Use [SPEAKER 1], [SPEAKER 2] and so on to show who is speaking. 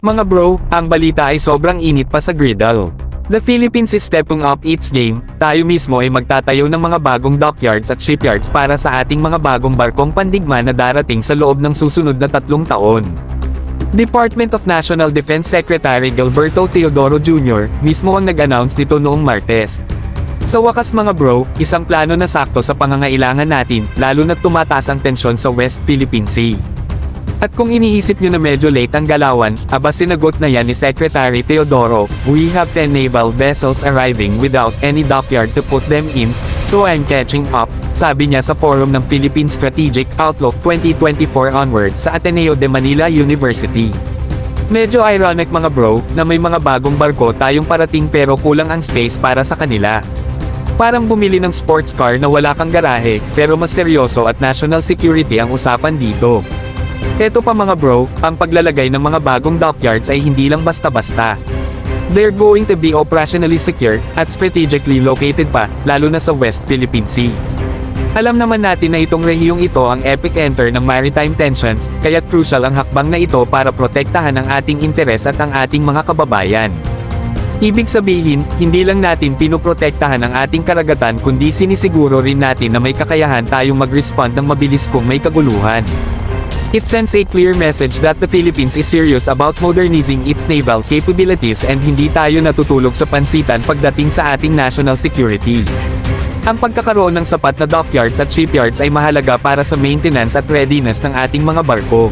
[SPEAKER 1] Mga bro, ang balita ay sobrang init pa sa griddle. The Philippines is stepping up its game, tayo mismo ay magtatayo ng mga bagong dockyards at shipyards para sa ating mga bagong barkong pandigma na darating sa loob ng susunod na 3 taon. Department of National Defense Secretary Gilberto Teodoro Jr. mismo ang nag-announce nito noong Martes. Sa wakas mga bro, isang plano na sakto sa pangangailangan natin, lalo na tumataas ang tensyon sa West Philippine Sea. At kung iniisip nyo na medyo late ang galawan, aba sinagot na yan ni Secretary Teodoro, "We have 10 naval vessels arriving without any dockyard to put them in, so I'm catching up," sabi niya sa forum ng Philippine Strategic Outlook 2024 onwards sa Ateneo de Manila University. Medyo ironic mga bro, na may mga bagong barko tayong parating pero kulang ang space para sa kanila. Parang bumili ng sports car na wala kang garahe, pero mas seryoso at national security ang usapan dito. Eto pa mga bro, ang paglalagay ng mga bagong dockyards ay hindi lang basta-basta. They're going to be operationally secure, at strategically located pa, lalo na sa West Philippine Sea. Alam naman natin na itong rehiyong ito ang epicenter ng maritime tensions, kaya't crucial ang hakbang na ito para protektahan ang ating interes at ang ating mga kababayan. Ibig sabihin, hindi lang natin pinoprotektahan ang ating karagatan kundi sinisiguro rin natin na may kakayahan tayong mag-respond ng mabilis kung may kaguluhan. It sends a clear message that the Philippines is serious about modernizing its naval capabilities and hindi tayo natutulog sa pansitan pagdating sa ating national security. Ang pagkakaroon ng sapat na dockyards at shipyards ay mahalaga para sa maintenance at readiness ng ating mga barko.